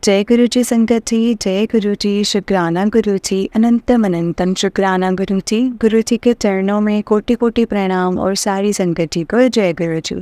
जय गुरु जी संगत जी, जय गुरु जी, शुक्राना गुरु जी, अनंतम अनंतम शुक्राना गुरु जी। गुरु जी के चरणों में कोटि कोटि प्रणाम और सारी संगत जी को जय गुरु जी।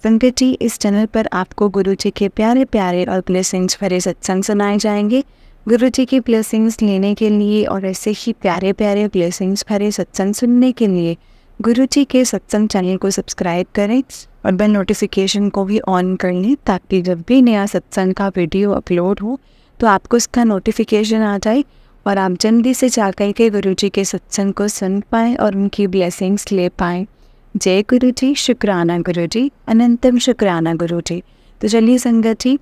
संगत जी, इस चैनल पर आपको गुरु जी के प्यारे प्यारे और ब्लेसिंग्स भरे सत्संग सुनाए जाएंगे। गुरु जी की ब्लेसिंग्स लेने के लिए और ऐसे ही प्यारे प्यारे ब्लेसिंग्स भरे सत्संग सुनने के लिए गुरु जी के सत्संग चैनल को सब्सक्राइब करें और बेल नोटिफिकेशन को भी ऑन कर लें, ताकि जब भी नया सत्संग का वीडियो अपलोड हो तो आपको इसका नोटिफिकेशन आ जाए और आप जल्दी से जाकर के गुरु जी के सत्संग को सुन पाएँ और उनकी ब्लेसिंग्स ले पाएँ। जय गुरु जी, शुक्राना गुरु जी, अनंतम शुक्राना गुरु जी। तो चलिए संगत जी,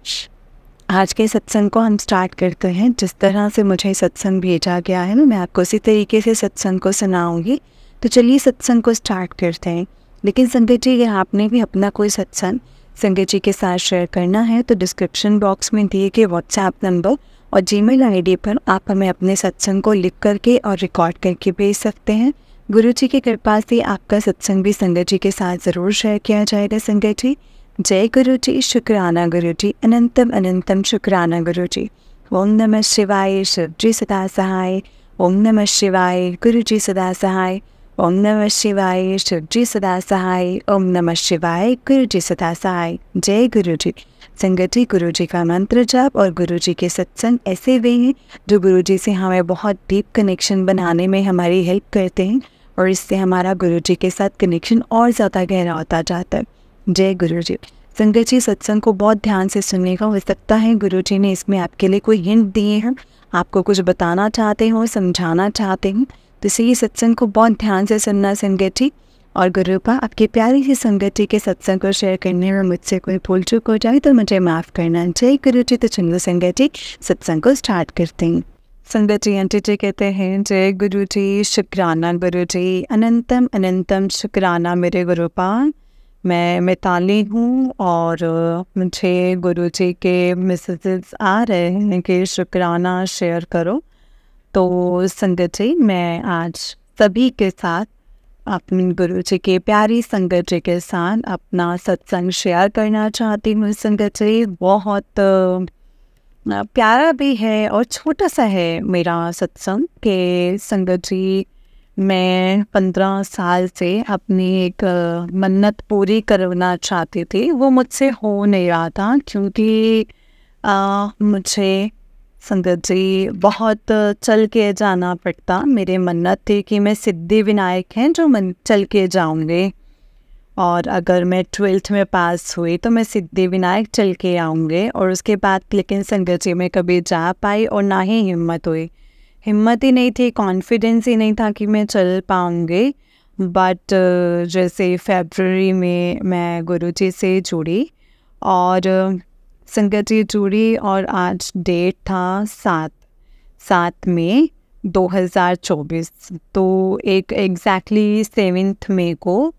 आज के सत्संग को हम स्टार्ट करते हैं। जिस तरह से मुझे सत्संग भेजा गया है ना, मैं आपको उसी तरीके से सत्संग को सुनाऊंगी। तो चलिए सत्संग को स्टार्ट करते हैं। लेकिन संगत जी, अगर आपने भी अपना कोई सत्संग संगत जी के साथ शेयर करना है तो डिस्क्रिप्शन बॉक्स में दिए गए व्हाट्सएप नंबर और जीमेल आईडी पर आप हमें अपने सत्संग को लिख करके और रिकॉर्ड करके भेज सकते हैं। गुरु जी की कृपा से आपका सत्संग भी संगत जी के साथ ज़रूर शेयर किया जाएगा। संगत जी, जय गुरु जी, शुक्राना गुरु जी, अनंतम अनंतम शुक्राना गुरु जी। ओम नमः शिवाय, शिव जी सदा सहाय। ओम नमः शिवाय, गुरु जी सदा सहाय। ओम नमः शिवाय, शिव जी सदा सहाय। ओम नमः शिवाय, गुरु जी सदा सहाय। जय गुरु जी। संगत जी, गुरु जी का मंत्र जाप और गुरु जी के सत्संग ऐसे वे हैं जो गुरु जी से हमें बहुत डीप कनेक्शन बनाने में हमारी हेल्प करते हैं और इससे हमारा गुरु जी के साथ कनेक्शन और ज़्यादा गहरा होता जाता है। जय गुरु जी। संगत जी, सत्संग को बहुत ध्यान से सुनने हो सकता है गुरु जी ने इसमें आपके लिए कोई हिंट दिए हैं, आपको कुछ बताना चाहते हो, समझाना चाहते हैं, तो इसीलिए सत्संग को बहुत ध्यान से सुनना संगत जी। और गुरु पा आपकी प्यारी सी संगत जी के सत्संग को शेयर करने में मुझसे कोई भूल चूक हो जाए तो मुझे माफ़ करना। जय गुरु जी। तो चलो संगत जी, सत्संग को स्टार्ट करते हैं। संगत जी, आंटी जी कहते हैं, जय गुरु जी, शुक्राना गुरु जी, अनंतम अनंतम शुक्राना मेरे गुरु पा। मैं मिताली हूँ और मुझे गुरु जी के मैसेजेस आ रहे हैं कि शुक्राना शेयर करो। तो संगत जी, मैं आज सभी के साथ अपने गुरु जी के प्यारी संगत जी के साथ अपना सत्संग शेयर करना चाहती हूँ। संगत जी, बहुत प्यारा भी है और छोटा सा है मेरा सत्संग के संगत जी। मैं 15 साल से अपनी एक मन्नत पूरी करना चाहती थी, वो मुझसे हो नहीं रहा था क्योंकि मुझे संगत जी बहुत चल के जाना पड़ता। मेरे मन्नत थी कि मैं सिद्धि विनायक हैं जो चल के जाऊंगे और अगर मैं 12th में पास हुई तो मैं सिद्धि विनायक चल के आऊँगे। और उसके बाद लेकिन संगत जी में कभी जा पाई और ना ही हिम्मत हुई, हिम्मत ही नहीं थी, कॉन्फिडेंस ही नहीं था कि मैं चल पाऊँगी। बट जैसे फरवरी में मैं गुरु जी से जुड़ी और संगत जी जुड़ी और आज डेट था 7 मई 2024। तो एक एग्जैक्टली 7 मई को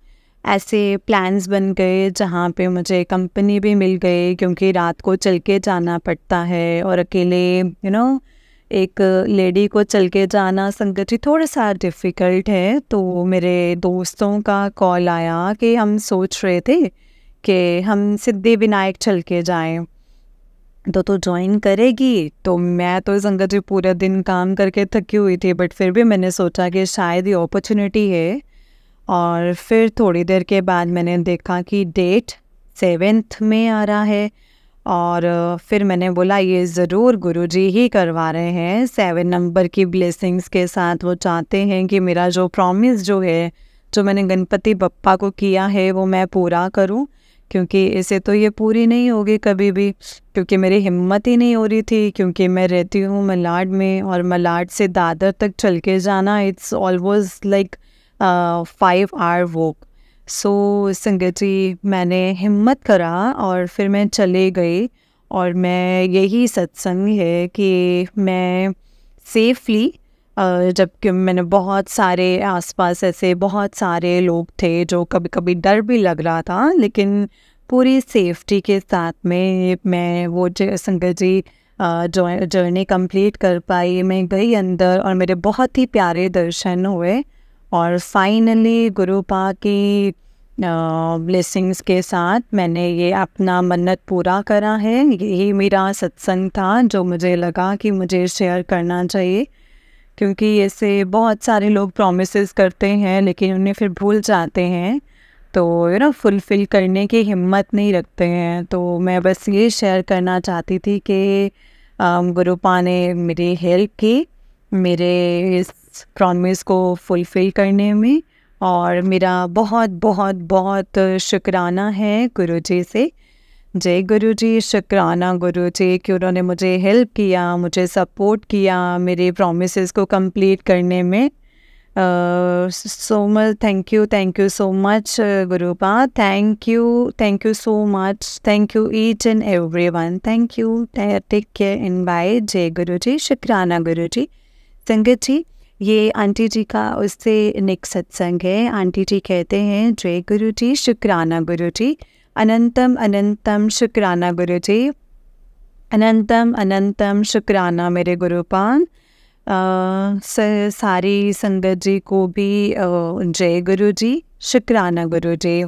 ऐसे प्लान्स बन गए जहाँ पे मुझे कंपनी भी मिल गई, क्योंकि रात को चल के जाना पड़ता है और अकेले एक लेडी को चल के जाना संगत जी थोड़ा सा डिफ़िकल्ट है। तो मेरे दोस्तों का कॉल आया कि हम सोच रहे थे कि हम सिद्धि विनायक चल के जाएं, तो ज्वाइन करेगी। तो मैं तो संगत जी पूरा दिन काम करके थकी हुई थी, बट फिर भी मैंने सोचा कि शायद ये अपॉर्चुनिटी है। और फिर थोड़ी देर के बाद मैंने देखा कि डेट 7th में आ रहा है और फिर मैंने बोला ये ज़रूर गुरुजी ही करवा रहे हैं 7 नंबर की ब्लेसिंग्स के साथ। वो चाहते हैं कि मेरा जो प्रॉमिस जो है, जो मैंने गणपति बप्पा को किया है, वो मैं पूरा करूं, क्योंकि इसे तो ये पूरी नहीं होगी कभी भी, क्योंकि मेरी हिम्मत ही नहीं हो रही थी। क्योंकि मैं रहती हूँ मलाड में और मलाड से दादर तक चल के जाना it's almost like 5 hour walk. So Sangat ji, मैंने हिम्मत करा और फिर मैं चले गई। और मैं यही सत्संग है कि मैं सेफली, जबकि मैंने बहुत सारे आसपास ऐसे बहुत सारे लोग थे जो कभी कभी डर भी लग रहा था, लेकिन पूरी सेफ्टी के साथ में मैं वो संगत जी जर्नी कंप्लीट कर पाई। मैं गई अंदर और मेरे बहुत ही प्यारे दर्शन हुए और फाइनली गुरु पा की ब्लेसिंग्स के साथ मैंने ये अपना मन्नत पूरा करा है। यही मेरा सत्संग था जो मुझे लगा कि मुझे शेयर करना चाहिए, क्योंकि ऐसे बहुत सारे लोग प्रॉमिसेस करते हैं लेकिन उन्हें फिर भूल जाते हैं, तो फुलफ़िल करने की हिम्मत नहीं रखते हैं। तो मैं बस ये शेयर करना चाहती थी कि गुरुपा ने मेरी हेल्प की मेरे इस प्रॉमिस को फुलफ़िल करने में, और मेरा बहुत बहुत बहुत शुक्राना है गुरुजी से। जय गुरुजी, शुक्राना गुरुजी कि उन्होंने मुझे हेल्प किया, मुझे सपोर्ट किया मेरे प्रॉमिसेस को कंप्लीट करने में। So much thank you so much Gurupa, thank you so much, thank you each and everyone, thank you, take care and bye. जय गुरुजी, शुक्राना गुरुजी। संगत जी, ये आंटी जी का उससे नेक्स्ट सत्संग है। आंटी जी कहते हैं, जय गुरुजी, शुक्राना गुरुजी, अनंतम अनंतम शुक्राना गुरुजी, अनंतम अनंतम शुक्राना मेरे गुरुपान। सारी संगत जी को भी जय गुरुजी, शुक्राना गुरुजी।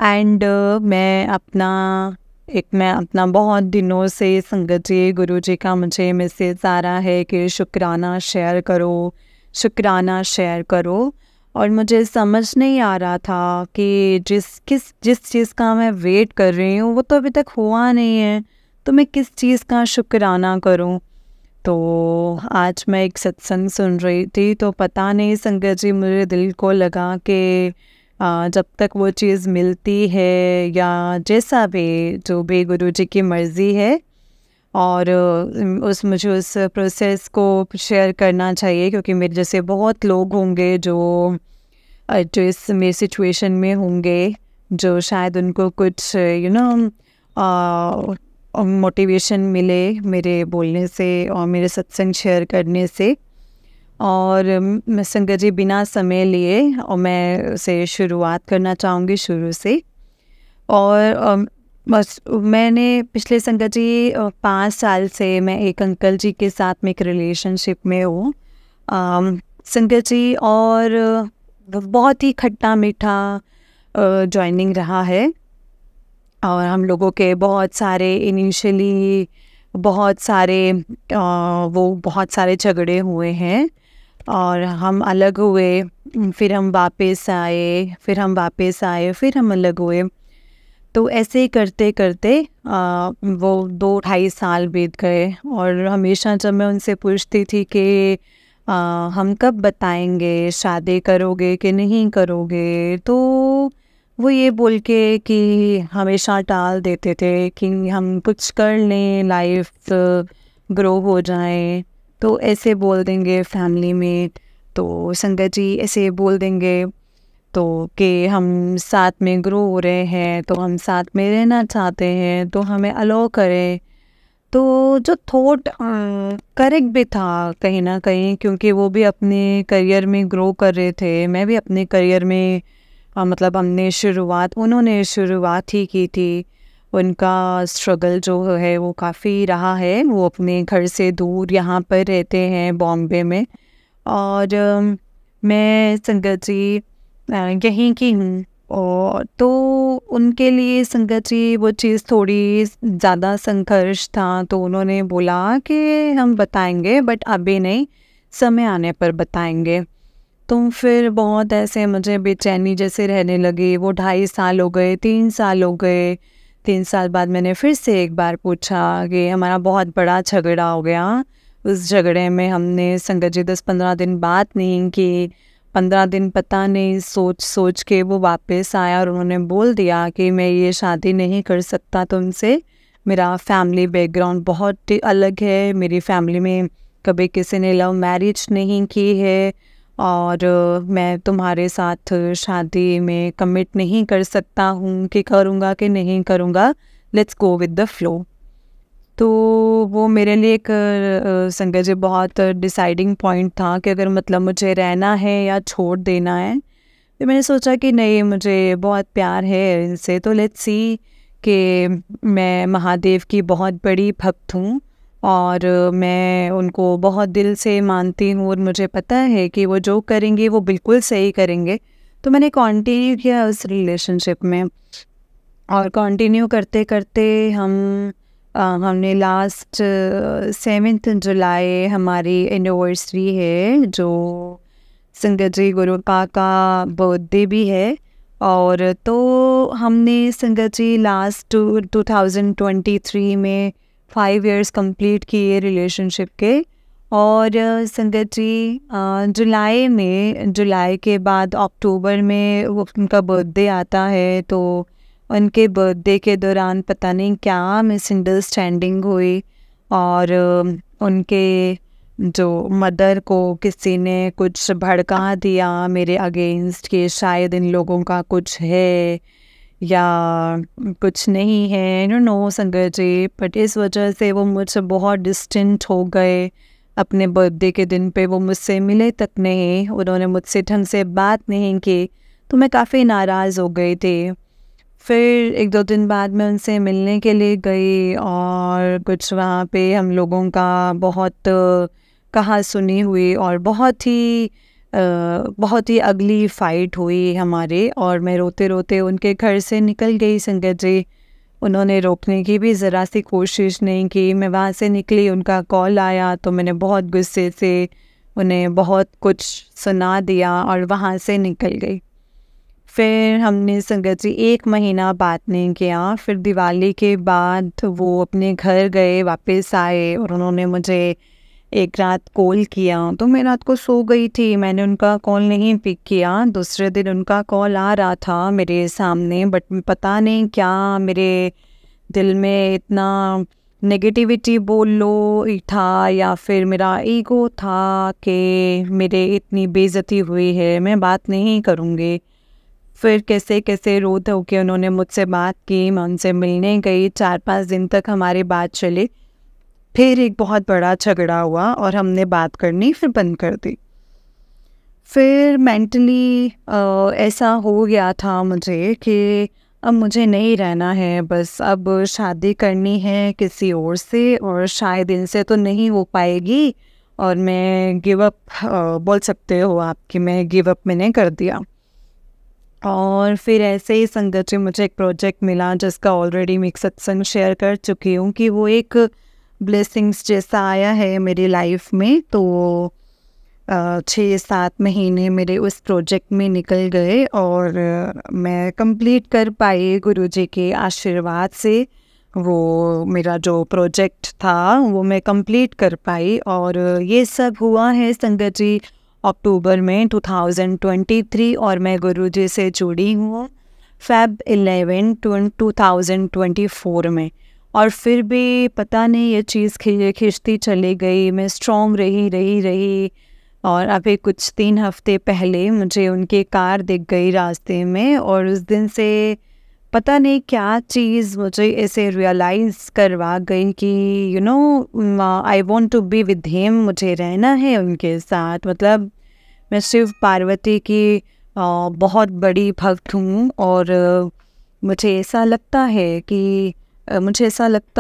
एंड मैं अपना बहुत दिनों से संगत जी गुरुजी का मुझे मैसेज आ रहा है कि शुक्राना शेयर करो, शुक्राना शेयर करो, और मुझे समझ नहीं आ रहा था कि जिस चीज़ का मैं वेट कर रही हूँ वो तो अभी तक हुआ नहीं है, तो मैं किस चीज़ का शुक्राना करूँ। तो आज मैं एक सत्संग सुन रही थी, तो पता नहीं संगत जी मुझे दिल को लगा कि जब तक वो चीज़ मिलती है या जैसा भी जो भी गुरुजी की मर्ज़ी है, और मुझे उस प्रोसेस को शेयर करना चाहिए, क्योंकि मेरे जैसे बहुत लोग होंगे जो इस मेरी सिचुएशन में होंगे, जो शायद उनको कुछ मोटिवेशन मिले मेरे बोलने से और मेरे सत्संग शेयर करने से। और मैं संगत जी बिना समय लिए और मैं उसे शुरुआत करना चाहूँगी शुरू से। और बस मैंने पिछले संगत जी 5 साल से मैं एक अंकल जी के साथ में एक रिलेशनशिप में हूँ संगत जी, और बहुत ही खट्टा मीठा जॉइनिंग रहा है। और हम लोगों के बहुत सारे इनिशियली बहुत सारे झगड़े हुए हैं, और हम अलग हुए, फिर हम वापस आए, फिर हम अलग हुए। तो ऐसे ही करते करते वो 2-2.5 साल बीत गए, और हमेशा जब मैं उनसे पूछती थी कि हम कब बताएंगे, शादी करोगे कि नहीं करोगे, तो वो ये बोल के कि हमेशा टाल देते थे कि हम कुछ कर लें, लाइफ ग्रो हो जाए, तो ऐसे बोल देंगे फैमिली में। तो संगत जी ऐसे बोल देंगे तो कि हम साथ में ग्रो हो रहे हैं, तो हम साथ में रहना चाहते हैं, तो हमें अलाउ करें। तो जो थॉट करेक्ट भी था कहीं ना कहीं, क्योंकि वो भी अपने करियर में ग्रो कर रहे थे, मैं भी अपने करियर में मतलब उन्होंने शुरुआत ही की थी। उनका स्ट्रगल जो है वो काफ़ी रहा है, वो अपने घर से दूर यहाँ पर रहते हैं बॉम्बे में, और मैं संगत जी यहीं की हूँ। और तो उनके लिए संगत जी वो चीज़ थोड़ी ज़्यादा संघर्ष था, तो उन्होंने बोला कि हम बताएंगे बट अभी नहीं, समय आने पर बताएंगे। तो फिर बहुत ऐसे मुझे बेचैनी जैसे रहने लगी। वो 2.5 साल हो गए, 3 साल हो गए। 3 साल बाद मैंने फिर से एक बार पूछा कि हमारा बहुत बड़ा झगड़ा हो गया। उस झगड़े में हमने संगत जी 10-15 दिन बात नहीं की। 15 दिन पता नहीं सोच के वो वापस आया और उन्होंने बोल दिया कि मैं ये शादी नहीं कर सकता तुमसे, मेरा फैमिली बैकग्राउंड बहुत अलग है, मेरी फैमिली में कभी किसी ने लव मैरिज नहीं की है, और मैं तुम्हारे साथ शादी में कमिट नहीं कर सकता हूँ कि करूँगा कि नहीं करूँगा, let's go with the flow. तो वो मेरे लिए एक संगत जी बहुत डिसाइडिंग पॉइंट था कि अगर मतलब मुझे रहना है या छोड़ देना है। तो मैंने सोचा कि नहीं, मुझे बहुत प्यार है इनसे, तो लेट्स सी कि मैं महादेव की बहुत बड़ी भक्त हूँ, और मैं उनको बहुत दिल से मानती हूँ, और मुझे पता है कि वो जो करेंगे वो बिल्कुल सही करेंगे। तो मैंने कंटिन्यू किया उस रिलेशनशिप में, और कंटिन्यू करते करते हमने लास्ट 7 जुलाई हमारी एनिवर्सरी है, जो संगत जी गुरुपा का बर्थडे भी है। और तो हमने संगत जी लास्ट 2023 में 5 इयर्स कंप्लीट किए रिलेशनशिप के। और संगत जी जुलाई के बाद अक्टूबर में वो उनका बर्थडे आता है, तो उनके बर्थडे के दौरान पता नहीं क्या मिसअंडरस्टैंडिंग हुई, और उनके जो मदर को किसी ने कुछ भड़का दिया मेरे अगेंस्ट कि शायद इन लोगों का कुछ है या कुछ नहीं है, नो संगत जी। बट इस वजह से वो मुझसे बहुत डिस्टेंट हो गए। अपने बर्थडे के दिन पे वो मुझसे मिले तक नहीं, उन्होंने मुझसे ढंग से बात नहीं की, तो मैं काफ़ी नाराज़ हो गई थी। फिर 1-2 दिन बाद मैं उनसे मिलने के लिए गई, और कुछ वहाँ पे हम लोगों का बहुत कहा सुनी हुई, और बहुत ही अगली फ़ाइट हुई हमारे, और मैं रोते रोते उनके घर से निकल गई संगत जी। उन्होंने रोकने की भी ज़रा सी कोशिश नहीं की। मैं वहाँ से निकली, उनका कॉल आया, तो मैंने बहुत गुस्से से उन्हें बहुत कुछ सुना दिया और वहाँ से निकल गई। फिर हमने संगत जी 1 महीना बात नहीं किया। फिर दिवाली के बाद वो अपने घर गए, वापस आए, और उन्होंने मुझे एक रात कॉल किया, तो मैं रात को सो गई थी, मैंने उनका कॉल नहीं पिक किया। दूसरे दिन उनका कॉल आ रहा था मेरे सामने, बट पता नहीं क्या मेरे दिल में इतना नेगेटिविटी बोल लो था, या फिर मेरा ईगो था कि मेरे इतनी बेइज्जती हुई है, मैं बात नहीं करूँगी। फिर कैसे कैसे रो धो के उन्होंने मुझसे बात की, मैं उनसे मिलने गई, 4-5 दिन तक हमारी बात चली। फिर एक बहुत बड़ा झगड़ा हुआ और हमने बात करनी फिर बंद कर दी। फिर मेंटली ऐसा हो गया था मुझे कि अब मुझे नहीं रहना है, बस अब शादी करनी है किसी और से, और शायद इनसे तो नहीं हो पाएगी, और मैं गिव अप, बोल सकते हो आप कि मैं गिव अप मैंने कर दिया। और फिर ऐसे ही संगत जी मुझे एक प्रोजेक्ट मिला जिसका ऑलरेडी मैं एक सत्संग शेयर कर चुकी हूँ कि वो एक ब्लेसिंग्स जैसा आया है मेरी लाइफ में। तो 6-7 महीने मेरे उस प्रोजेक्ट में निकल गए, और मैं कंप्लीट कर पाई गुरुजी के आशीर्वाद से। वो मेरा जो प्रोजेक्ट था वो मैं कंप्लीट कर पाई, और ये सब हुआ है संगत जी अक्टूबर में 2023, और मैं गुरुजी से जुड़ी हूँ Feb 11 2024 में। और फिर भी पता नहीं ये चीज़ खिंचती चली गई, मैं स्ट्रॉन्ग रही। और अभी कुछ 3 हफ्ते पहले मुझे उनकी कार दिख गई रास्ते में, और उस दिन से पता नहीं क्या चीज़ मुझे ऐसे रियलाइज़ करवा गई कि I want to be with him, मुझे रहना है उनके साथ। मतलब मैं शिव पार्वती की बहुत बड़ी भक्त हूँ, और मुझे ऐसा लगता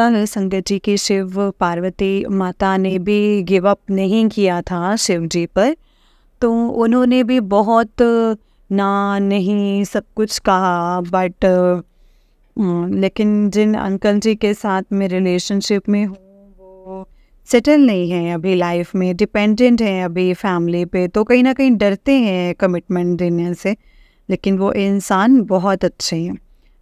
है संगत जी की शिव पार्वती माता ने भी गिव अप नहीं किया था शिव जी पर। तो उन्होंने भी बहुत ना नहीं सब कुछ कहा, बट लेकिन जिन अंकल जी के साथ मैं रिलेशनशिप में हूँ वो सेटल नहीं है अभी लाइफ में, डिपेंडेंट हैं अभी फैमिली पे, तो कहीं ना कहीं डरते हैं कमिटमेंट देने से। लेकिन वो इंसान बहुत अच्छे हैं।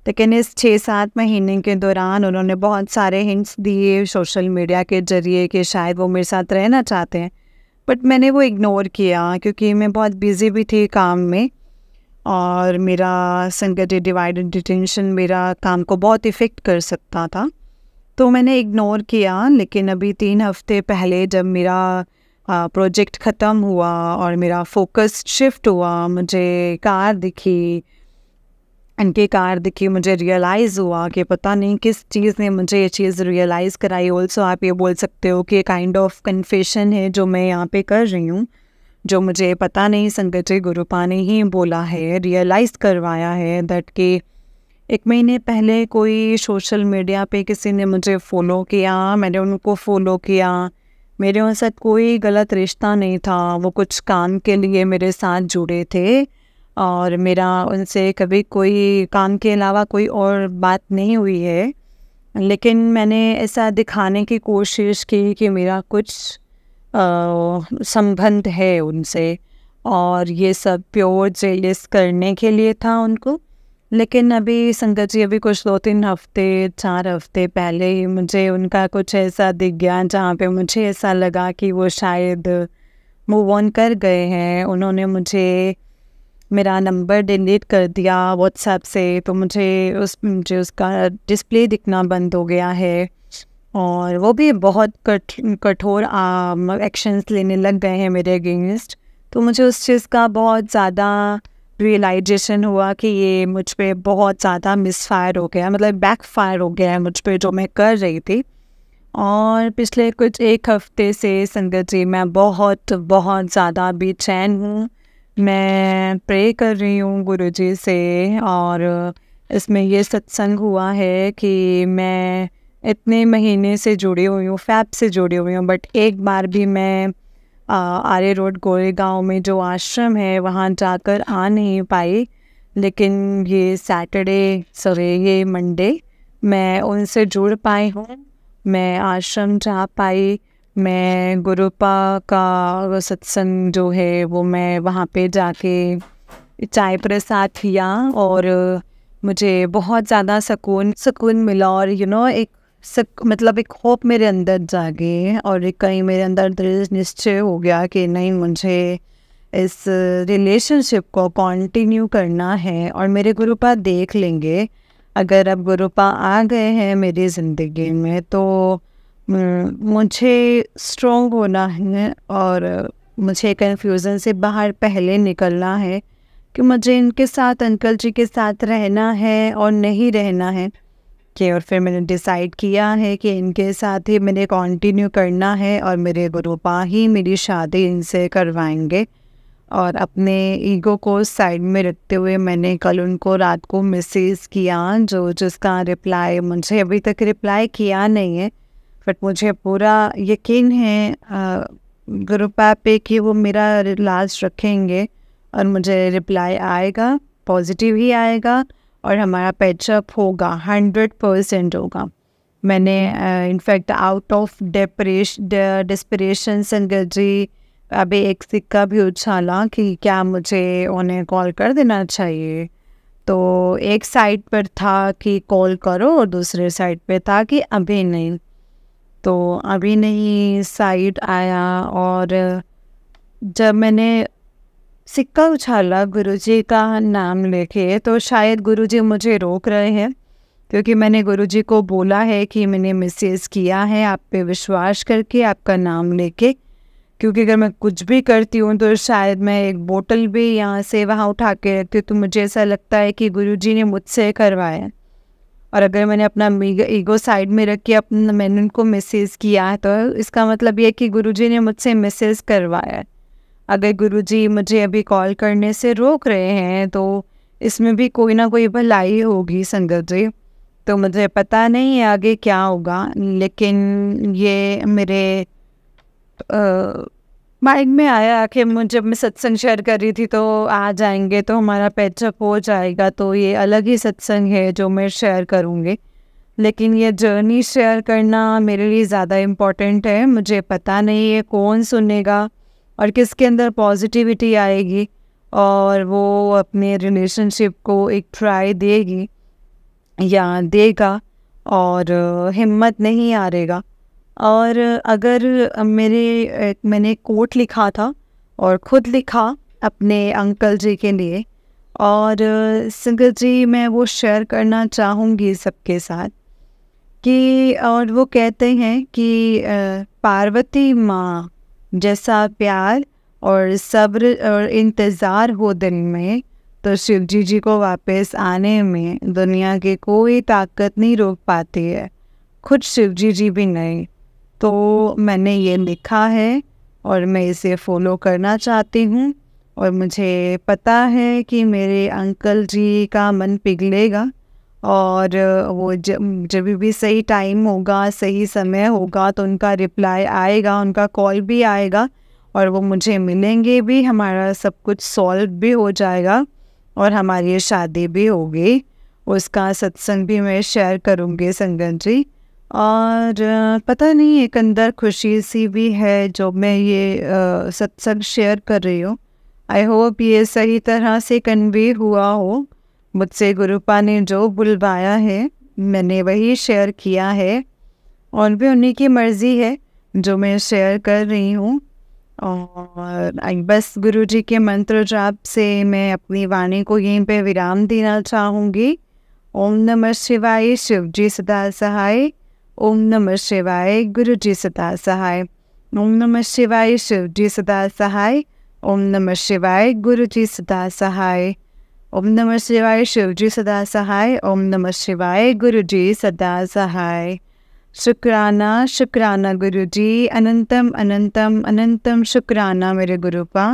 लेकिन इस 6-7 महीने के दौरान उन्होंने बहुत सारे हिंट्स दिए सोशल मीडिया के ज़रिए कि शायद वो मेरे साथ रहना चाहते हैं, बट मैंने वो इग्नोर किया क्योंकि मैं बहुत बिज़ी भी थी काम में, और मेरा संगत डिवाइडेड अटेंशन मेरा काम को बहुत इफ़ेक्ट कर सकता था, तो मैंने इग्नोर किया। लेकिन अभी 3 हफ्ते पहले जब मेरा प्रोजेक्ट ख़त्म हुआ और मेरा फोकस शिफ्ट हुआ, मुझे कार दिखी, मुझे रियलाइज़ हुआ कि पता नहीं किस चीज़ ने मुझे ये चीज़ रियलाइज़ कराई। ऑल्सो आप ये बोल सकते हो कि काइंड ऑफ कन्फेशन है जो मैं यहाँ पे कर रही हूँ, जो मुझे पता नहीं संगत जी गुरुपा ने ही बोला है, रियलाइज़ करवाया है दैट कि 1 महीने पहले कोई सोशल मीडिया पे किसी ने मुझे फ़ॉलो किया, मैंने उनको फ़ॉलो किया, मेरे उनके साथ कोई गलत रिश्ता नहीं था, वो कुछ काम के लिए मेरे साथ जुड़े थे, और मेरा उनसे कभी कोई काम के अलावा कोई और बात नहीं हुई है। लेकिन मैंने ऐसा दिखाने की कोशिश की कि मेरा कुछ संबंध है उनसे, और ये सब प्योर जेलिस करने के लिए था उनको। लेकिन अभी संगत जी, अभी कुछ 2-3 हफ्ते 4 हफ्ते पहले ही मुझे उनका कुछ ऐसा दिख गया जहाँ पे मुझे ऐसा लगा कि वो शायद मूव ऑन कर गए हैं। उन्होंने मेरा नंबर डिलीट कर दिया व्हाट्सएप से, तो मुझे उसका डिस्प्ले दिखना बंद हो गया है, और वो भी बहुत कठोर एक्शंस लेने लग गए हैं मेरे अगेंस्ट। तो मुझे उस चीज़ का बहुत ज़्यादा रियलाइजेशन हुआ कि ये मुझ पे बहुत ज़्यादा मिसफायर हो गया, मतलब बैकफायर हो गया है मुझ पे जो मैं कर रही थी। और पिछले कुछ 1 हफ्ते से संगत जी मैं बहुत बहुत ज़्यादा बेचैन हूँ। मैं प्रे कर रही हूँ गुरुजी से, और इसमें ये सत्संग हुआ है कि मैं इतने महीने से जुड़ी हुई हूँ, फैब से जुड़ी हुई हूँ, बट एक बार भी मैं आर्य रोड गोरेगांव में जो आश्रम है वहाँ जाकर आ नहीं पाई। लेकिन ये मंडे मैं उनसे जुड़ पाई हूँ, मैं आश्रम जा पाई, मैं गुरुपा का सत्संग जो है वो मैं वहाँ पे जाके चाय प्रसाद किया, और मुझे बहुत ज़्यादा सुकून मिला। और मतलब एक होप मेरे अंदर जागे, और एक कहीं मेरे अंदर दृढ़ निश्चय हो गया कि नहीं, मुझे इस रिलेशनशिप को कंटिन्यू करना है, और मेरे गुरुपा देख लेंगे। अगर अब गुरुपा आ गए हैं मेरी ज़िंदगी में तो मुझे स्ट्रॉन्ग होना है, और मुझे कन्फ्यूज़न से बाहर पहले निकलना है कि मुझे इनके साथ, अंकल जी के साथ रहना है और नहीं रहना है। और फिर मैंने डिसाइड किया है कि इनके साथ ही मैंने कंटिन्यू करना है, और मेरे गुरुपा ही मेरी शादी इनसे करवाएंगे। और अपने ईगो को साइड में रखते हुए मैंने कल उनको रात को मैसेज किया, जिसका रिप्लाई मुझे अभी तक रिप्लाई किया नहीं है, बट मुझे पूरा यकीन है गुरुपा पे कि वो मेरा लाज रखेंगे, और मुझे रिप्लाई आएगा, पॉजिटिव ही आएगा, और हमारा पैचअप होगा, 100% होगा। मैंने इनफैक्ट आउट ऑफ डेस्परेशन संगत जी अभी एक सिक्का भी उछाला कि क्या मुझे उन्हें कॉल कर देना चाहिए। तो एक साइड पर था कि कॉल करो, और दूसरे साइड पे था कि अभी नहीं। तो अभी नहीं साइड आया, और जब मैंने सिक्का उछाला गुरुजी का नाम लेके, तो शायद गुरुजी मुझे रोक रहे हैं, क्योंकि मैंने गुरुजी को बोला है कि मैंने मैसेज किया है आप पे विश्वास करके, आपका नाम लेके। क्योंकि अगर मैं कुछ भी करती हूँ तो शायद मैं एक बोतल भी यहाँ से वहाँ उठा के रखती हूँ, तो मुझे ऐसा लगता है कि गुरुजी ने मुझसे करवाया। और अगर मैंने अपना ईगो साइड में रख के मैंने उनको मैसेज किया है, तो इसका मतलब ये कि गुरुजी ने मुझसे मैसेज करवाया है। अगर गुरुजी मुझे अभी कॉल करने से रोक रहे हैं तो इसमें भी कोई ना कोई भलाई होगी संगत जी। तो मुझे पता नहीं है आगे क्या होगा, लेकिन ये मेरे माइंड में आया कि जब मैं सत्संग शेयर कर रही थी तो आ जाएंगे तो हमारा पैचअप हो जाएगा। तो ये अलग ही सत्संग है जो मैं शेयर करूँगी, लेकिन ये जर्नी शेयर करना मेरे लिए ज़्यादा इम्पोर्टेंट है। मुझे पता नहीं है कौन सुनेगा और किसके अंदर पॉजिटिविटी आएगी और वो अपने रिलेशनशिप को एक ट्राई देगी या देगा और हिम्मत नहीं हारेगा। और अगर मैंने कोट लिखा था और ख़ुद लिखा अपने अंकल जी के लिए, और संगत जी मैं वो शेयर करना चाहूँगी सबके साथ कि, और वो कहते हैं कि पार्वती माँ जैसा प्यार और सब्र और इंतज़ार हो दिल में, तो शिव जी को वापस आने में दुनिया की कोई ताकत नहीं रोक पाती है, खुद शिव जी भी नहीं। तो मैंने ये लिखा है और मैं इसे फॉलो करना चाहती हूँ, और मुझे पता है कि मेरे अंकल जी का मन पिघलेगा, और वो जब भी सही टाइम होगा, सही समय होगा तो उनका रिप्लाई आएगा, उनका कॉल भी आएगा और वो मुझे मिलेंगे भी, हमारा सब कुछ सॉल्व भी हो जाएगा। और हमारी शादी भी हो गई। उसका सत्संग भी मैं शेयर करूँगी संगत जी। और पता नहीं एक अंदर खुशी सी भी है जो मैं ये सत्संग शेयर कर रही हूँ। आई होप ये सही तरह से कन्वे हुआ हो। मुझसे गुरुपा ने जो बुलवाया है मैंने वही शेयर किया है, और भी उन्हीं की मर्ज़ी है जो मैं शेयर कर रही हूँ। और बस गुरुजी के मंत्र जाप से मैं अपनी वाणी को यहीं पे विराम देना चाहूँगी। ओम नमः शिवाय, शिव जी सदा सहाय। ओम नमः शिवाय, गुरु जी सदा सहाय। ओम नमः शिवाय, शिव जी सदा सहाय। ओम नमः शिवाय, गुरु जी सदा सहाय। ओम नमः शिवाय, शिव जी सदा सहाय। ओम नमः शिवाय, गुरु जी सदा सहाय। शुक्राना शुक्राना गुरु जी, अनंतम अनंतम अनंतम शुक्राना मेरे गुरुपा।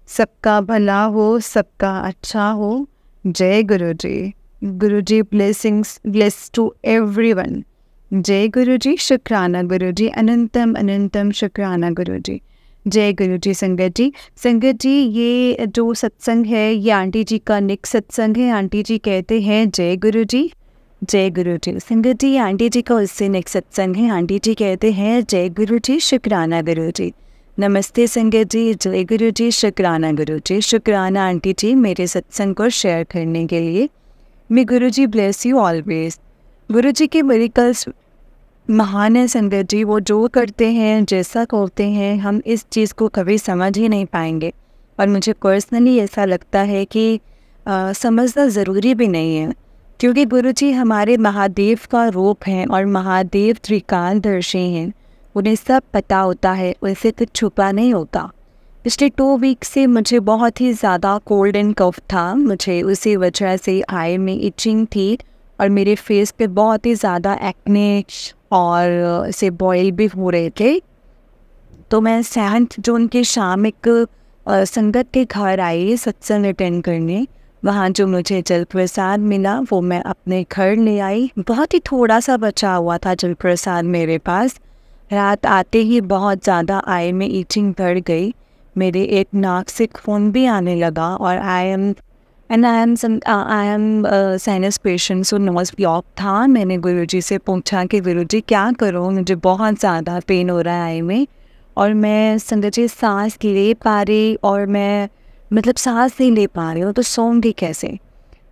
सबका भला हो, सबका अच्छा हो। जय गुरु जी। गुरु जी ब्लेसिंग्स, ब्लेस टू एवरीवन। जय गुरु जी। शुक्राना गुरु जी, अनंतम अनंतम शुक्राना गुरु जी। जय गुरु जी। संगत जी, संगत जी ये जो सत्संग है ये आंटी जी का नेक्स्ट सत्संग है। आंटी जी कहते हैं जय गुरु जी। जय गुरु जी। संगत जी आंटी जी का उससे नेक्स्ट सत्संग है। आंटी जी कहते हैं जय गुरु जी, शुक्राना गुरु जी। नमस्ते संगत जी, जय गुरु जी, शुक्राना गुरु जी। शुक्राना आंटी जी मेरे सत्संग को शेयर करने के लिए। मे गुरु जी ब्लेस यू ऑलवेज। गुरु जी के मिरेकल्स महान है संगत जी। वो जो करते हैं, जैसा करते हैं, हम इस चीज़ को कभी समझ ही नहीं पाएंगे। और मुझे पर्सनली ऐसा लगता है कि समझना ज़रूरी भी नहीं है, क्योंकि गुरुजी हमारे महादेव का रूप हैं और महादेव त्रिकालदर्शी हैं। उन्हें सब पता होता है, उनसे कुछ छुपा नहीं होता। पिछले 2 वीक से मुझे बहुत ही ज़्यादा कोल्ड एंड कफ था। मुझे उसी वजह से आई में इचिंग थी और मेरे फेस पे बहुत ही ज़्यादा एक्ने और से बॉयल भी हो रहे थे। तो मैं 7 जून की शाम एक संगत के घर आई सत्संग अटेंड करने। वहाँ जो मुझे जल प्रसाद मिला वो मैं अपने घर ले आई। बहुत ही थोड़ा सा बचा हुआ था जल प्रसाद मेरे पास। रात आते ही बहुत ज़्यादा आई में ईचिंग बढ़ गई। मेरे एक नाक से खून भी आने लगा और I am sinus patient, so nose block था। मैंने गुरुजी से पूछा कि गुरुजी क्या करूँ, मुझे बहुत ज़्यादा पेन हो रहा है आई में और मैं संगत जी सांस ले पा रही और मैं मतलब सांस नहीं ले पा रही हूँ, तो सोऊंगी कैसे।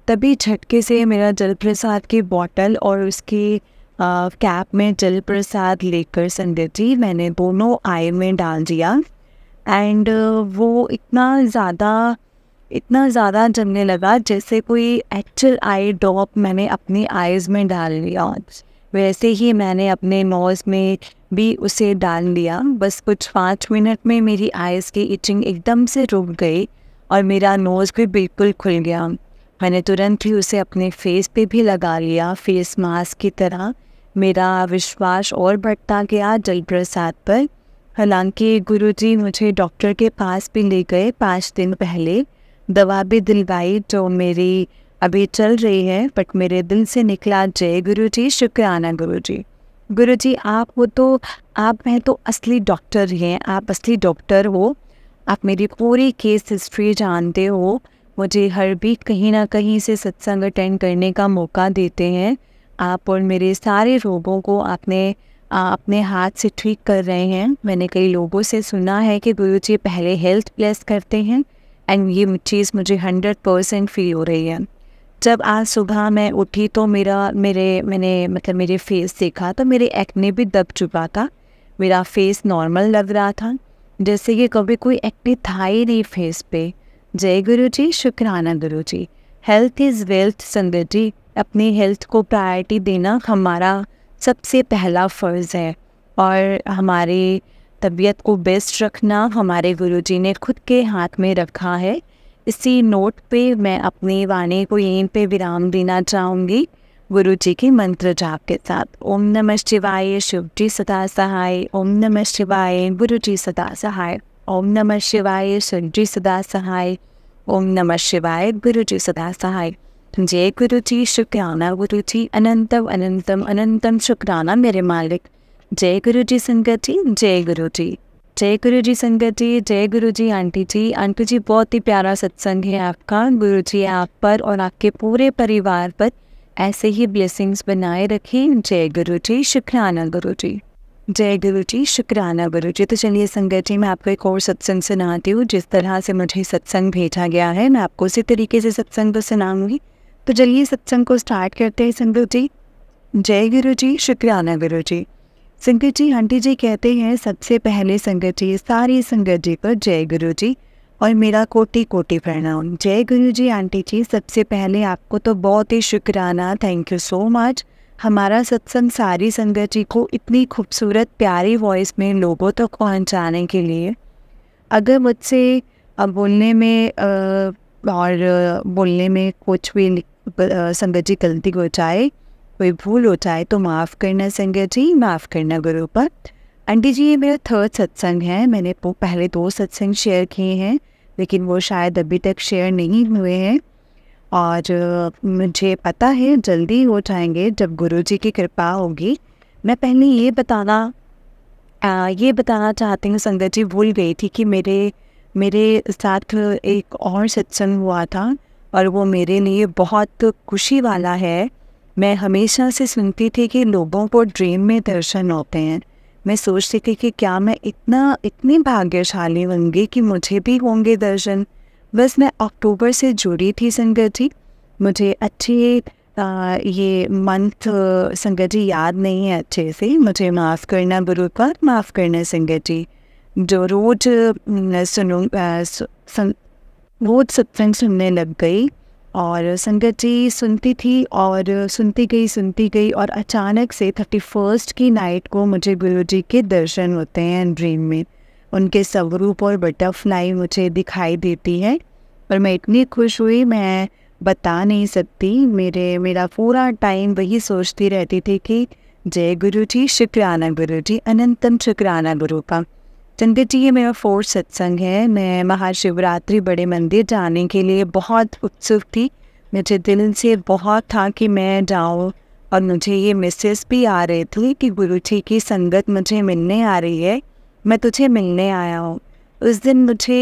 तभी झटके से मेरा जल प्रसाद की बॉटल और उसकी कैप में जल प्रसाद लेकर संगत जी मैंने दोनों आई में डाल दिया। एंड वो इतना ज़्यादा जमने लगा जैसे कोई एक्चुअल आई ड्रॉप मैंने अपनी आइज़ में डाल लिया। वैसे ही मैंने अपने नोज़ में भी उसे डाल लिया। बस कुछ 5 मिनट में मेरी आइज़ की इचिंग एकदम से रुक गई और मेरा नोज़ भी बिल्कुल खुल गया। मैंने तुरंत ही उसे अपने फेस पे भी लगा लिया, फेस मास्क की तरह। मेरा विश्वास और बढ़ता गया जल प्रसाद पर। हालांकि गुरुजी मुझे डॉक्टर के पास भी ले गए 5 दिन पहले, दवा भी दिलवाई जो मेरी अभी चल रही है, बट मेरे दिल से निकला जय गुरुजी, शुक्राना गुरुजी। गुरुजी आप हो तो आप हैं तो असली डॉक्टर हैं, आप असली डॉक्टर हो। आप मेरी पूरी केस हिस्ट्री जानते हो, मुझे हर वीक कहीं ना कहीं से सत्संग अटेंड करने का मौका देते हैं आप, और मेरे सारे रोगों को आपने अपने हाथ से ठीक कर रहे हैं। मैंने कई लोगों से सुना है कि गुरुजी पहले हेल्थ ब्लेस करते हैं एंड ये चीज़ मुझे 100% फील हो रही है। जब आज सुबह मैं उठी तो मेरे फेस देखा तो मेरे एक्ने भी दब चुका था। मेरा फेस नॉर्मल लग रहा था, जैसे कि कभी कोई एक्ने था ही नहीं फेस पे। जय गुरु जी, शुक्राना गुरु जी। हेल्थ इज़ वेल्थ संगत जी। अपनी हेल्थ को प्रायोरिटी देना हमारा सबसे पहला फ़र्ज़ है और हमारी तबीयत को बेस्ट रखना हमारे गुरुजी ने खुद के हाथ में रखा है। इसी नोट पे मैं अपनी वाणी को यहीं पे विराम देना चाहूँगी गुरुजी के मंत्र जाप के साथ। ओम नमः शिवाय, शिव जी सदा सहाय। ओम नमः शिवाय, गुरु जी सदा सहाय। ओम नमः शिवाय, शिव जी सदा सहाय। ओम नमः शिवाय, गुरु जी सदा सहाय। जय गुरु जी, शुक्राना गुरु जी, अनंतम अनंतम अनंतम शुक्राना मेरे मालिक। जय गुरु जी संगत जी, जय गुरु जी। जय गुरु जी संगत जी, जय गुरु जी आंटी जी। आंटी जी बहुत ही प्यारा सत्संग है आपका। गुरु जी आप पर और आपके पूरे परिवार पर ऐसे ही ब्लेसिंग्स बनाए रखें। जय गुरु जी, शुक्राना गुरु जी। जय गुरु जी, शुक्राना गुरु जी। तो चलिए संगत जी, मैं आपको एक और सत्संग सुनाती हूँ। जिस तरह से मुझे सत्संग भेजा गया है मैं आपको उसी तरीके से सत्संग को सुनाऊंगी। तो चलिए सत्संग को स्टार्ट करते हैं संगत जी। जय गुरु जी, शुक्राना गुरु जी। संगत जी, आंटी जी कहते हैं सबसे पहले संगत जी सारी संगत जी पर जय गुरु जी और मेरा कोटि कोटि प्रणाम। जय गुरु जी आंटी जी, सबसे पहले आपको तो बहुत ही शुक्राना, थैंक यू सो मच। हमारा सत्संग सारी संगत जी को इतनी खूबसूरत प्यारी वॉइस में लोगों तक पहुंचाने के लिए। अगर मुझसे बोलने में बोलने में कुछ भी संगत जी गलती हो जाए, कोई भूल हो जाए तो माफ़ करना संगत जी, माफ़ करना गुरु पर। आंटी जी ये मेरा थर्ड सत्संग है। मैंने पहले 2 सत्संग शेयर किए हैं लेकिन वो शायद अभी तक शेयर नहीं हुए हैं और मुझे पता है जल्दी हो जाएंगे जब गुरु जी की कृपा होगी। मैं पहले ये बताना चाहती हूँ संगत जी, भूल गई थी कि मेरे साथ एक और सत्संग हुआ था और वो मेरे लिए बहुत खुशी वाला है। मैं हमेशा से सुनती थी कि लोगों को ड्रीम में दर्शन होते हैं। मैं सोचती थी कि क्या मैं इतनी भाग्यशाली होंगी कि मुझे भी होंगे दर्शन। बस मैं अक्टूबर से जुड़ी थी संगत जी। मुझे अच्छी ये मंथ संगत जी याद नहीं है अच्छे से, मुझे माफ़ करना गुरु पर, माफ़ करना संगत जी। जो रोज़ रोज़ सत्संग सुनने लग गई और संगत जी सुनती थी और सुनती गई और अचानक से 31st की नाइट को मुझे गुरु जी के दर्शन होते हैं ड्रीम में। उनके स्वरूप और बटरफ्लाई मुझे दिखाई देती है और मैं इतनी खुश हुई मैं बता नहीं सकती। मेरा पूरा टाइम वही सोचती रहती थी कि जय गुरु जी, शुक्राना गुरु जी, अनंतम शुक्राना गुरु का। संगत जी ये मेरा 4th सत्संग है। मैं महाशिवरात्रि बड़े मंदिर जाने के लिए बहुत उत्सुक थी। मुझे दिल से बहुत था कि मैं जाऊँ और मुझे ये मैसेज भी आ रहे थे कि गुरु जी की संगत मुझे मिलने आ रही है, मैं तुझे मिलने आया हूँ। उस दिन मुझे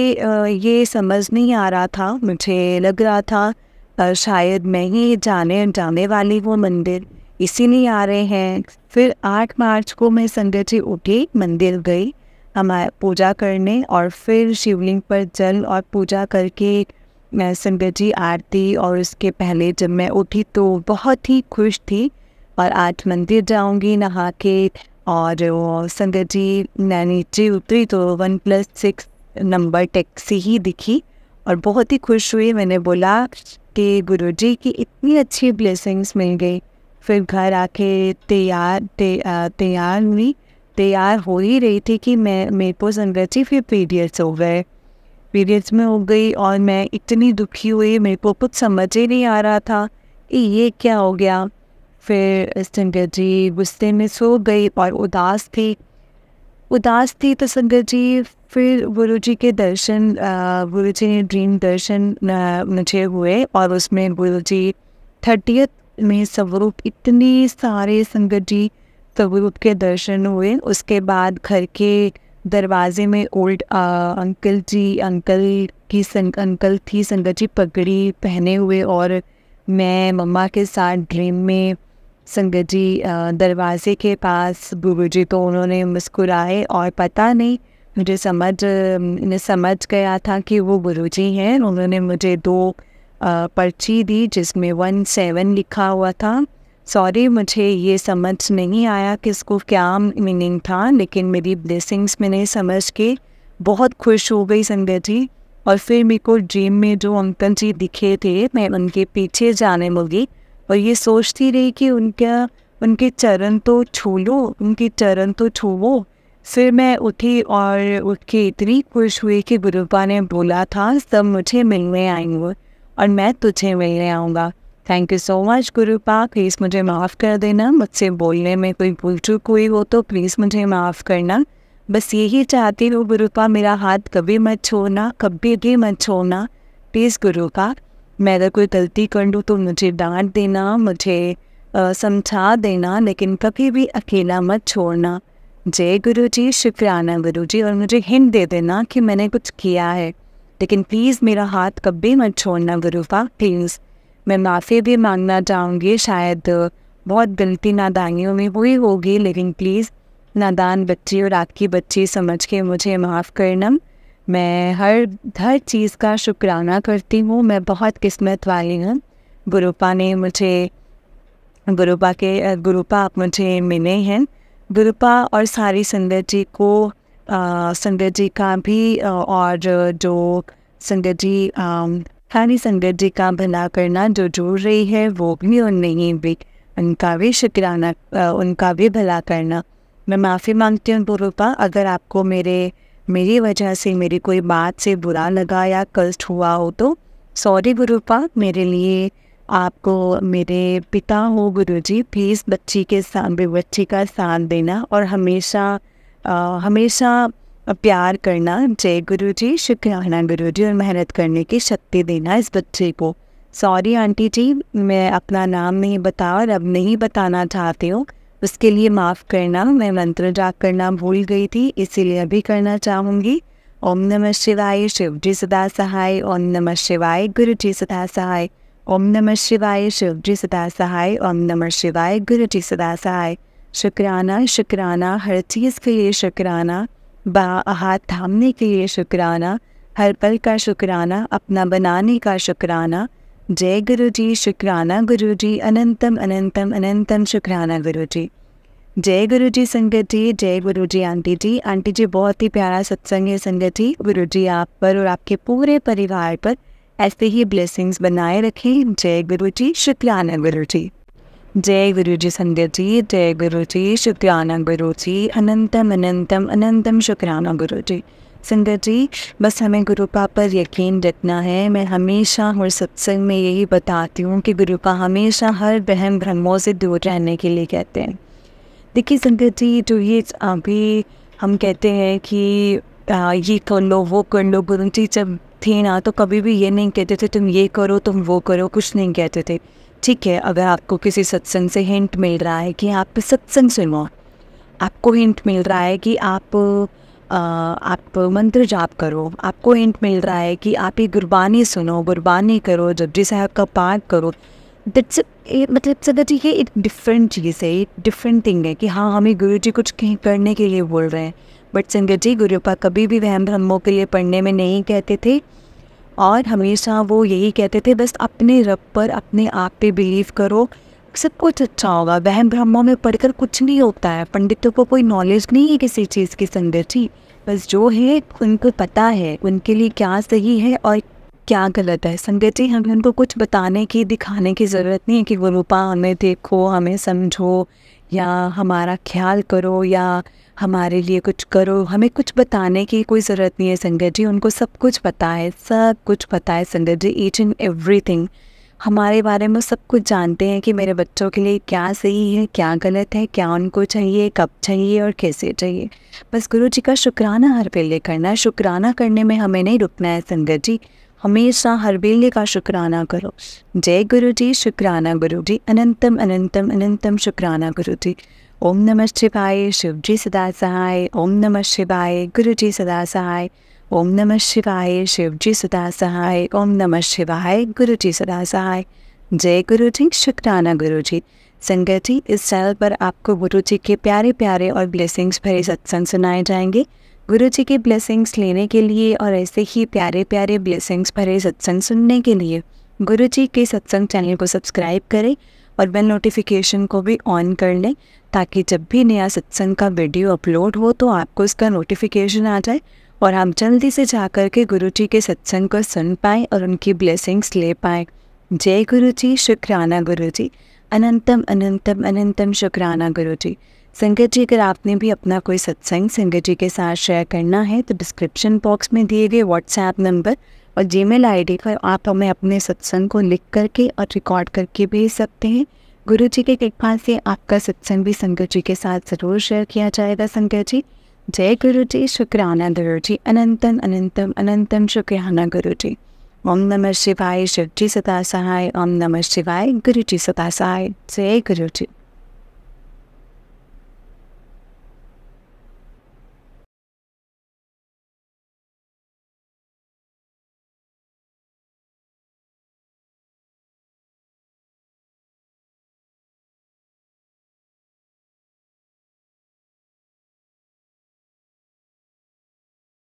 ये समझ नहीं आ रहा था, मुझे लग रहा था शायद मैं ही जाने वाली वो मंदिर, इसीलिए आ रहे हैं। फिर 8 मार्च को मैं संगत जी उठी, मंदिर गई हमारे पूजा करने और फिर शिवलिंग पर जल और पूजा करके मैं संगत जी आरती, और उसके पहले जब मैं उठी तो बहुत ही खुश थी और आज मंदिर जाऊंगी नहा के। और वो संगत जी नीचे उतरी तो 1+6 नंबर टैक्सी ही दिखी और बहुत ही खुश हुई। मैंने बोला कि गुरुजी की इतनी अच्छी ब्लेसिंग्स मिल गई। फिर घर आके तैयार हो ही रही थी कि मेरे को संगत जी फिर पीरियड्स हो गए, पीरियड्स में हो गई और मैं इतनी दुखी हुई, मेरे को कुछ समझ ही नहीं आ रहा था कि ये क्या हो गया। फिर संगत जी गुस्से में सो गई और उदास थी तो संगत जी फिर गुरुजी के दर्शन, गुरुजी ने ड्रीम दर्शन मुझे हुए और उसमें गुरुजी 30th में स्वरूप, इतनी सारे संगत जी स्वरूप के दर्शन हुए। उसके बाद घर के दरवाजे में ओल्ड अंकल थी संगत जी पगड़ी पहने हुए और मैं मम्मा के साथ ड्रीम में संगत जी दरवाजे के पास गुरुजी, तो उन्होंने मुस्कुराए और पता नहीं मुझे समझ गया था कि वो गुरुजी हैं। उन्होंने मुझे 2 पर्ची दी जिसमें 17 लिखा हुआ था। सॉरी मुझे ये समझ नहीं आया कि इसको क्या मीनिंग था, लेकिन मेरी ब्लेसिंग्स मैंने समझ के बहुत खुश हो गई संगत जी। और फिर मेरे को ड्रीम में जो अंकल जी दिखे थे मैं उनके पीछे जाने लगी और ये सोचती रही कि उनके चरण तो छू लो। फिर मैं उठी और उठ के इतनी खुश हुई कि गुरुपा ने बोला था सब मुझे मिलने आएंगे और मैं तुझे मिलने आऊँगा। Thank you so much गुरुपा, please मुझे माफ़ कर देना, मुझसे बोलने में कोई भूल चूक हुई हो तो प्लीज़ मुझे माफ़ करना। बस यही चाहती हूँ गुरुपा, मेरा हाथ कभी मत छोड़ना, कभी भी मत छोड़ना प्लीज़ गुरुपा। मैं अगर कोई गलती कर लूँ तो मुझे डांट देना, मुझे समझा देना, लेकिन कभी भी अकेला मत छोड़ना। जय गुरु जी, शुक्राना गुरु जी। और मुझे हिंट दे देना कि मैंने कुछ किया है, लेकिन प्लीज़ मेरा हाथ कभी मत छोड़ना गुरुपा, प्लीज़। मैं माफ़ी भी मांगना चाहूँगी, शायद बहुत गलती नादानियों में हुई होगी, लेकिन प्लीज़ नादान बच्ची और आपकी बच्ची समझ के मुझे माफ़ करना। मैं हर चीज़ का शुक्राना करती हूँ। मैं बहुत किस्मत वाली हूँ। गुरुपा ने मुझे गुरुपा आप मुझे मिले हैं। गुरुपा और सारी संगत जी को संगत जी का भी और जो संगत जी सारी संगत जी का भला करना जो जुड़ रही है वो भी और नहीं भी, उनका भी शुक्राना, उनका भी भला करना। मैं माफ़ी मांगती हूँ गुरुपा, अगर आपको मेरी वजह से मेरी कोई बात से बुरा लगा या कष्ट हुआ हो तो सॉरी गुरुपा। मेरे लिए आपको मेरे पिता हो गुरुजी, प्लीज़ बच्ची का साथ देना और हमेशा प्यार करना। जय गुरुजी, शुक्राना गुरुजी, और मेहनत करने की शक्ति देना इस बच्चे को। सॉरी आंटी जी, मैं अपना नाम नहीं बताया और अब नहीं बताना चाहती हूँ, उसके लिए माफ़ करना। मैं मंत्र जाप करना भूल गई थी, इसीलिए अभी करना चाहूँगी। ओम नमः शिवाय, शिव जी सदा सहाय। ओम नमः शिवाय, गुरु जी सदा सहाय। ओम नमः शिवाय, शिव जी सदा सहाय। ओम नमः शिवाय, गुरु जी सदा सहाय। शुक्राना शुक्राना, हर चीज़ के लिए शुक्राना, हाथ थामने के लिए शुक्राना, हर पल का शुक्राना, अपना बनाने का शुक्राना। जय गुरु जी, शुक्राना गुरु जी, अनंतम अनंतम अनंतम शुक्राना गुरु जी। जय गुरु जी संगत जी, जय गुरु जी आंटी जी। आंटी जी बहुत ही प्यारा सत्संग है संगत जी। गुरु जी आप पर और आपके पूरे परिवार पर ऐसे ही ब्लेसिंग्स बनाए रखें। जय गुरु जी, शुक्राना गुरु जी। जय गुरु जी संगत जी, जय गुरु जी, शुक्राना गुरु जी, अनंतम अनंतम अनंतम शुक्राना गुरु जी। संगत जी बस हमें गुरुपा पर यकीन रखना है। मैं हमेशा हर सत्संग में यही बताती हूँ कि गुरुपा हमेशा हर वहम भ्रमों से दूर रहने के लिए कहते हैं। देखिए संगत जी, जो ये अभी हम कहते हैं कि ये कर लो वो कर लो, गुरु जी जब थे ना तो कभी भी ये नहीं कहते थे तुम ये करो तुम वो करो, कुछ नहीं कहते थे। ठीक है, अगर आपको किसी सत्संग से हिंट मिल रहा है कि आप सत्संग सुनो, आपको हिंट मिल रहा है कि आप मंत्र जाप करो, आपको हिंट मिल रहा है कि आप ये गुरबानी सुनो, गुरबानी करो, जपजी साहब का पाठ करो, दैट्स मतलब संगत जी ये एक डिफरेंट चीज़ है, एक डिफरेंट थिंग है कि हाँ हमें गुरु जी कुछ कहीं करने के लिए बोल रहे हैं। बट संगत जी गुरुपा कभी भी वहम भ्रमों के लिए पढ़ने में नहीं कहते थे, और हमेशा वो यही कहते थे बस अपने रब पर अपने आप पे बिलीव करो, सब कुछ अच्छा होगा। वहम भ्रमों में पढ़कर कुछ नहीं होता है, पंडितों को कोई नॉलेज नहीं है किसी चीज़ की संगत जी। बस जो है उनको पता है उनके लिए क्या सही है और क्या गलत है। संगत जी हमें उनको कुछ बताने की दिखाने की ज़रूरत नहीं है कि गुरुपा हमें देखो, हमें समझो, या हमारा ख्याल करो, या हमारे लिए कुछ करो। हमें कुछ बताने की कोई ज़रूरत नहीं है संगत जी, उनको सब कुछ पता है, सब कुछ पता है संगत जी, ईच एंड एवरीथिंग हमारे बारे में सब कुछ जानते हैं कि मेरे बच्चों के लिए क्या सही है क्या गलत है, क्या उनको चाहिए, कब चाहिए और कैसे चाहिए। बस गुरु जी का शुक्राना हर वेले करना है। शुक्राना करने में हमें नहीं रुकना है संगत जी, हमेशा हर वेले का शुक्राना करो। जय गुरु जी, शुक्राना गुरु जी, अनंतम अनंतम अनंतम शुक्राना गुरु जी। ओम नमः शिवाय, शिव जी सदा सहाय। ओम नमः शिवाय, गुरु जी सदा सहाय। ओम नमः शिवाय, शिव जी सदा सहाय। ओम नमः शिवाय, गुरु जी सदा सहाय। जय गुरु जी, शुक्राना गुरु जी। संगत जी इस चैनल पर आपको गुरु जी के प्यारे प्यारे और ब्लेसिंग्स भरे सत्संग सुनाए जाएंगे। गुरु जी के ब्लेसिंग्स लेने के लिए और ऐसे ही प्यारे प्यारे ब्लेसिंग्स भरे सत्संग सुनने के लिए गुरु जी के सत्संग चैनल को सब्सक्राइब करें और बेल नोटिफिकेशन को भी ऑन कर लें, ताकि जब भी नया सत्संग का वीडियो अपलोड हो तो आपको इसका नोटिफिकेशन आ जाए और आप जल्दी से जा कर के गुरु जी के सत्संग को सुन पाएँ और उनकी ब्लेसिंग्स ले पाएँ। जय गुरु जी, शुक्राना गुरु जी, अनंतम अनंतम अनंतम शुक्राना गुरु जी। संगत जी अगर आपने भी अपना कोई सत्संग संगत जी के साथ शेयर करना है तो डिस्क्रिप्शन बॉक्स में दिए गए व्हाट्सएप नंबर और जीमेल आईडी पर आप हमें अपने सत्संग को लिख करके और रिकॉर्ड करके भेज सकते हैं। गुरु जी के कृपा से आपका सत्संग भी संगत जी के साथ ज़रूर शेयर किया जाएगा संगत जी। जय गुरु जी, शुक्राना गुरु जी, अनंतम अनंतम अनंतम शुक्राना गुरु जी। ओम नमः शिवाय, शिव जी सदा सहाय। ओम नमः शिवाय, गुरु जी सदा सहाय। जय गुरु जी।